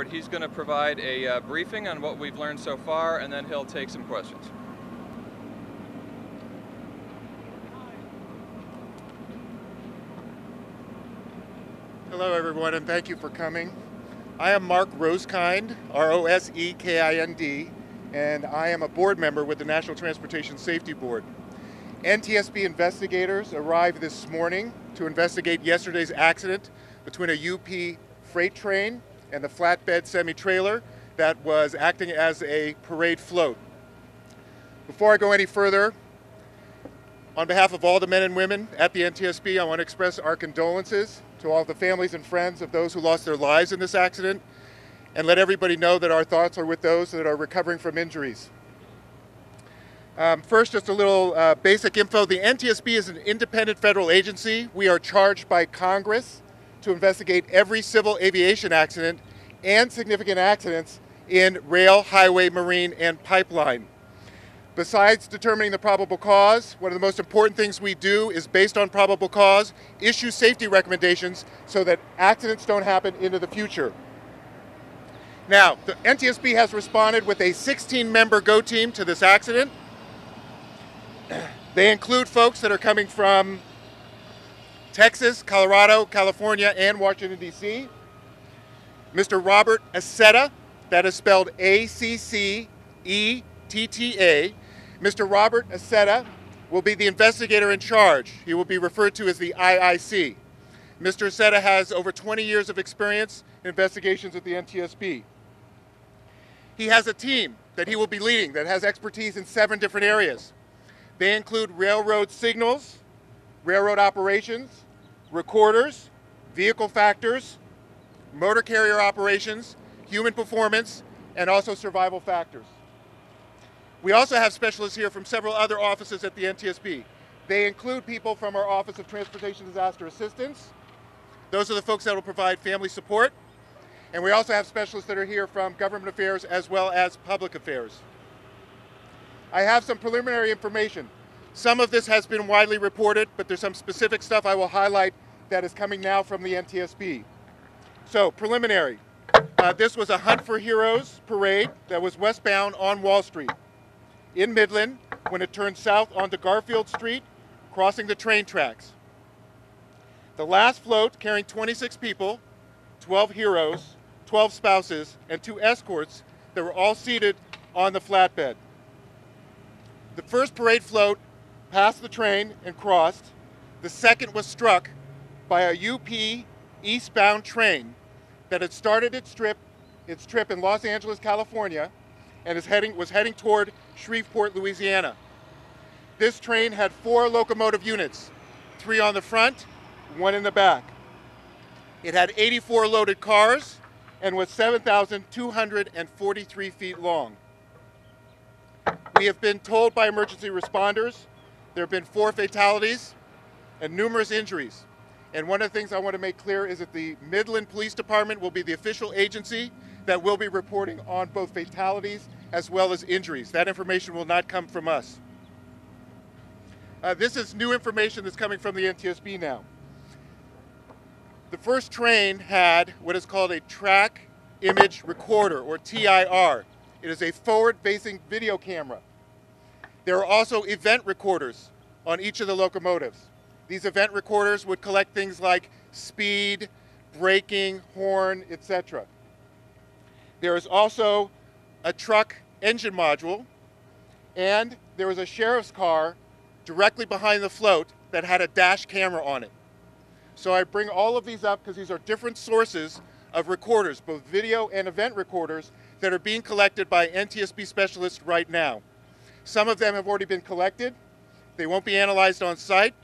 board. He's going to provide a briefing on what we've learned so far, and then he'll take some questions. Hello everyone, and thank you for coming. I am Mark Rosekind, R-O-S-E-K-I-N-D, and I am a board member with the National Transportation Safety Board. NTSB investigators arrived this morning to investigate yesterday's accident between a UP freight train and the flatbed semi-trailer that was acting as a parade float. Before I go any further, on behalf of all the men and women at the NTSB, I want to express our condolences to all the families and friends of those who lost their lives in this accident, and let everybody know that our thoughts are with those that are recovering from injuries. First, just a little basic info. The NTSB is an independent federal agency. We are charged by Congress to investigate every civil aviation accident and significant accidents in rail, highway, marine, and pipeline. Besides determining the probable cause, one of the most important things we do is, based on probable cause, issue safety recommendations so that accidents don't happen into the future. Now, the NTSB has responded with a 16-member GO team to this accident. They include folks that are coming from Texas, Colorado, California, and Washington, D.C. Mr. Robert Accetta, that is spelled A-C-C-E-T-T-A. Mr. Robert Accetta will be the investigator in charge. He will be referred to as the IIC. Mr. Accetta has over 20 years of experience in investigations at the NTSB. He has a team that he will be leading that has expertise in 7 different areas. They include railroad signals, railroad operations, recorders, vehicle factors, motor carrier operations, human performance, and also survival factors. We also have specialists here from several other offices at the NTSB. They include people from our Office of Transportation Disaster Assistance. Those are the folks that will provide family support. And we also have specialists that are here from government affairs as well as public affairs. I have some preliminary information. Some of this has been widely reported, but there's some specific stuff I will highlight that is coming now from the NTSB. So, preliminary. This was a Hunt for Heroes parade that was westbound on Wall Street in Midland when it turned south onto Garfield Street, crossing the train tracks. The last float, carrying 26 people, 12 heroes, 12 spouses, and 2 escorts that were all seated on the flatbed. The first parade float passed the train and crossed. The second was struck by a UP eastbound train that had started its trip in Los Angeles, California, and was heading toward Shreveport, Louisiana. This train had 4 locomotive units, 3 on the front, 1 in the back. It had 84 loaded cars and was 7,243 feet long. We have been told by emergency responders there have been 4 fatalities and numerous injuries. And one of the things I want to make clear is that the Midland Police Department will be the official agency that will be reporting on both fatalities as well as injuries. That information will not come from us. This is new information that's coming from the NTSB now. The first train had what is called a track image recorder, or TIR. It is a forward-facing video camera. There are also event recorders on each of the locomotives. These event recorders would collect things like speed, braking, horn, etc. There is also a truck engine module, and there was a sheriff's car directly behind the float that had a dash camera on it. So I bring all of these up because these are different sources of recorders, both video and event recorders, that are being collected by NTSB specialists right now. Some of them have already been collected. They won't be analyzed on site,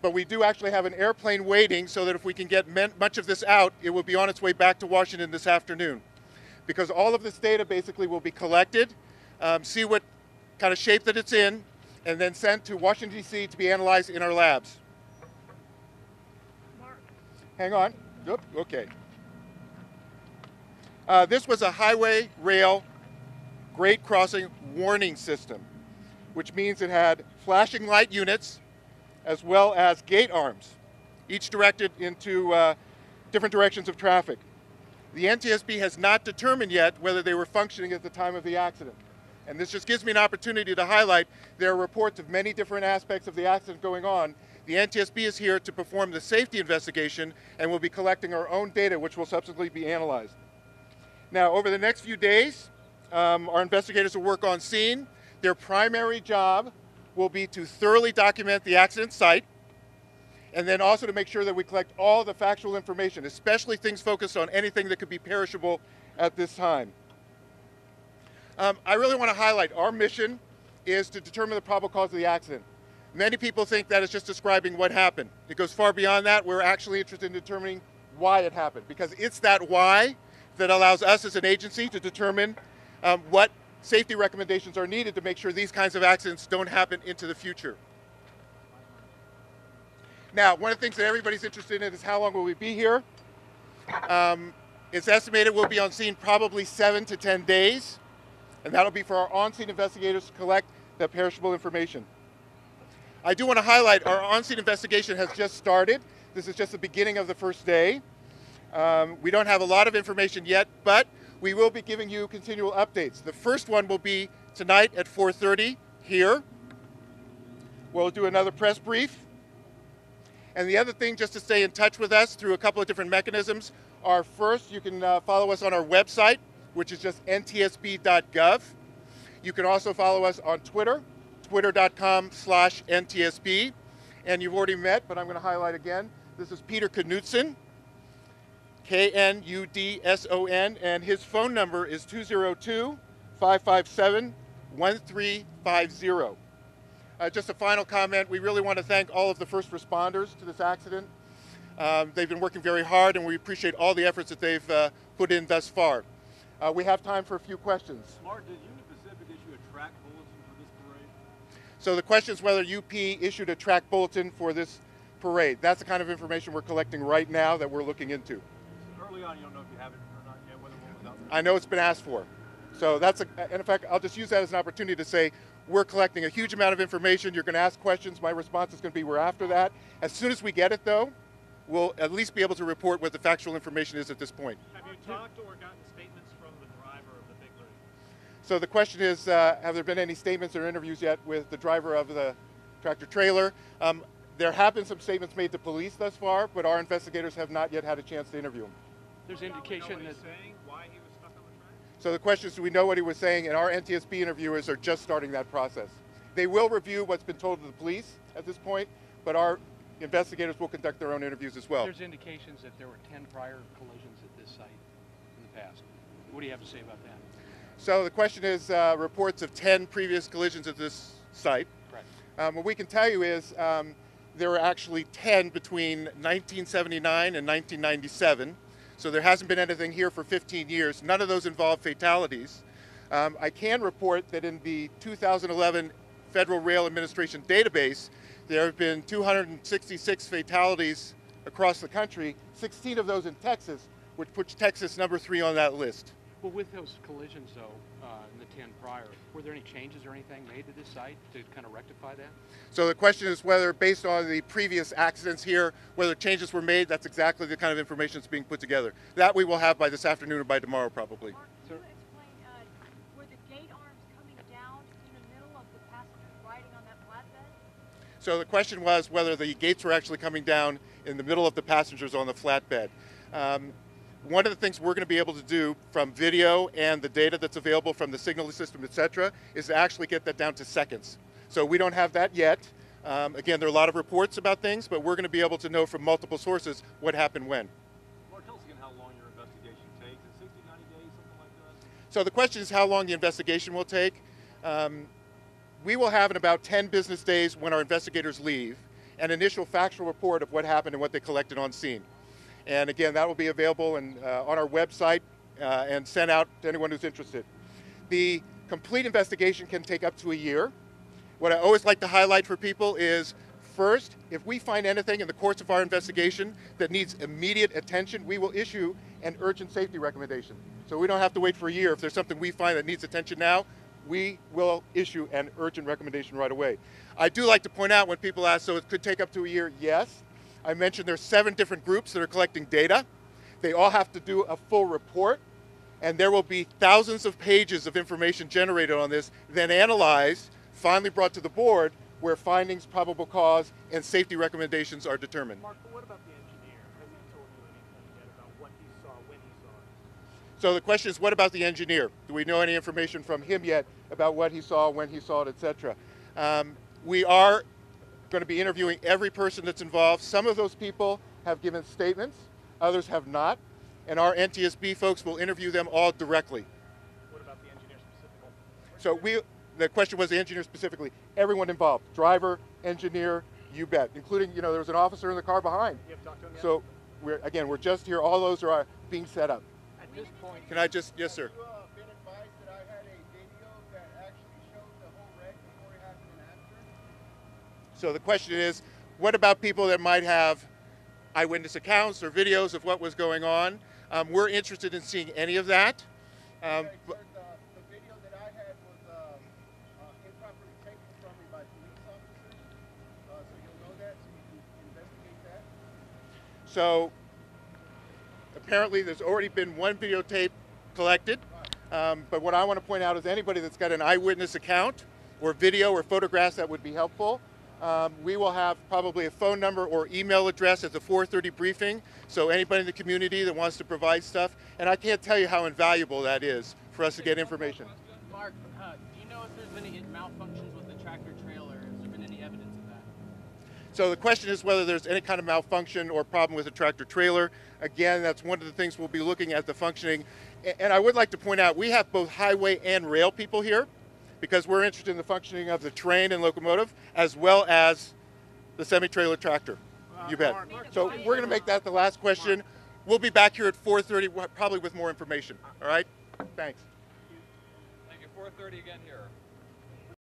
but we do actually have an airplane waiting so that if we can get much of this out, it will be on its way back to Washington this afternoon. Because all of this data basically will be collected, see what kind of shape that it's in, and then sent to Washington, D.C. to be analyzed in our labs. Mark. Hang on. Oop, okay. This was a highway rail grade crossing warning system, which means it had flashing light units as well as gate arms, each directed into different directions of traffic. The NTSB has not determined yet whether they were functioning at the time of the accident. And this just gives me an opportunity to highlight there are reports of many different aspects of the accident going on. The NTSB is here to perform the safety investigation and will be collecting our own data, which will subsequently be analyzed. Now, over the next few days, our investigators will work on scene. Their primary job will be to thoroughly document the accident site, and then also to make sure that we collect all the factual information, especially things focused on anything that could be perishable at this time. I really want to highlight our mission is to determine the probable cause of the accident. Many people think that it's just describing what happened. It goes far beyond that. We're actually interested in determining why it happened, because it's that why that allows us as an agency to determine what safety recommendations are needed to make sure these kinds of accidents don't happen into the future. Now, one of the things that everybody's interested in is how long will we be here? It's estimated we'll be on scene probably 7 to 10 days, and that'll be for our on-scene investigators to collect that perishable information. I do want to highlight our on-scene investigation has just started. This is just the beginning of the first day. We don't have a lot of information yet, but we will be giving you continual updates. The first one will be tonight at 4:30 here. We'll do another press brief. And the other thing, just to stay in touch with us through a couple of different mechanisms, are first, you can follow us on our website, which is just ntsb.gov. You can also follow us on Twitter, twitter.com/NTSB. And you've already met, but I'm going to highlight again. This is Peter Knudson, Knudson, and his phone number is 202-557-1350. Just a final comment, we really want to thank all of the first responders to this accident. They've been working very hard, and we appreciate all the efforts that they've put in thus far. We have time for a few questions. Mark, did Union Pacific issue a track bulletin for this parade? So the question is whether UP issued a track bulletin for this parade. That's the kind of information we're collecting right now that we're looking into. Early on, you don't know if you have it or not yet, whether one was out there. I know it's been asked for. So and in fact, I'll just use that as an opportunity to say we're collecting a huge amount of information. You're going to ask questions. My response is going to be we're after that. As soon as we get it, though, we'll at least be able to report what the factual information is at this point. Have you talked or gotten statements from the driver of the big rig? So the question is, have there been any statements or interviews yet with the driver of the tractor trailer? There have been some statements made to police thus far, but our investigators have not yet had a chance to interview him. There's indication that saying why he was stuck on the track? So the question is, do we know what he was saying? And our NTSB interviewers are just starting that process. They will review what's been told to the police at this point, but our investigators will conduct their own interviews as well. there's indications that there were 10 prior collisions at this site in the past. What do you have to say about that? So the question is reports of 10 previous collisions at this site. Correct. What we can tell you is there were actually 10 between 1979 and 1997. So there hasn't been anything here for 15 years. None of those involve fatalities. I can report that in the 2011 Federal Rail Administration database, there have been 266 fatalities across the country, 16 of those in Texas, which puts Texas number 3 on that list. Well, with those collisions, though, in the 10 prior, were there any changes or anything made to this site to kind of rectify that? So the question is whether, based on the previous accidents here, whether changes were made. That's exactly the kind of information that's being put together. That we will have by this afternoon or by tomorrow, probably. Mark, can you explain, were the gate arms coming down in the middle of the passengers riding on that flatbed? So the question was whether the gates were actually coming down in the middle of the passengers on the flatbed. One of the things we're going to be able to do from video and the data that's available from the signal system, et cetera, is to actually get that down to seconds. So we don't have that yet. Again, there are a lot of reports about things, but we're going to be able to know from multiple sources what happened when. Mark, tell us again how long your investigation takes. Is it 60, 90 days, something like that? So the question is how long the investigation will take. We will have in about 10 business days when our investigators leave an initial factual report of what happened and what they collected on scene. And again, that will be available on our website and sent out to anyone who's interested. The complete investigation can take up to a year. What I always like to highlight for people is, first, if we find anything in the course of our investigation that needs immediate attention, we will issue an urgent safety recommendation. So we don't have to wait for a year. If there's something we find that needs attention now, we will issue an urgent recommendation right away. I do like to point out when people ask, so it could take up to a year, yes. I mentioned there's 7 different groups that are collecting data. They all have to do a full report, and there will be thousands of pages of information generated on this, then analyzed, finally brought to the board, where findings, probable cause, and safety recommendations are determined. Mark, but what about the engineer? Has he told you anything yet about what he saw, when he saw it? So the question is, what about the engineer? Do we know any information from him yet about what he saw, when he saw it, etc.? We are going to be interviewing every person that's involved. Some of those people have given statements, others have not, and our NTSB folks will interview them all directly. What about the engineer specifically? So the question was the engineer specifically. Everyone involved, driver, engineer, you bet, including, there was an officer in the car behind. You have talked to him yet? So we're just here, all those are being set up. At this point, Can I just, yes sir. Have you been advised that I had a video that actually showed the whole wreck before it happened and after? So the question is, what about people that might have eyewitness accounts or videos of what was going on? We're interested in seeing any of that. Okay, sir, the video that I had was improperly taken from me by police officers. So you'll know that, so you can investigate that. So apparently there's already been one videotape collected, but what I want to point out is anybody that's got an eyewitness account or video or photographs that would be helpful. We will have probably a phone number or email address at the 4:30 briefing, so anybody in the community that wants to provide stuff, and I can't tell you how invaluable that is for us to get information. Mark, do you know if there's been any malfunctions with the tractor trailer? Has there been any evidence of that? So the question is whether there's any kind of malfunction or problem with the tractor trailer. Again, that's one of the things we'll be looking at, the functioning. And I would like to point out, we have both highway and rail people here, because we're interested in the functioning of the train and locomotive, as well as the semi-trailer tractor. You bet. So we're going to make that the last question. We'll be back here at 4:30, probably with more information. All right? Thanks. Thank you. 4:30 again here.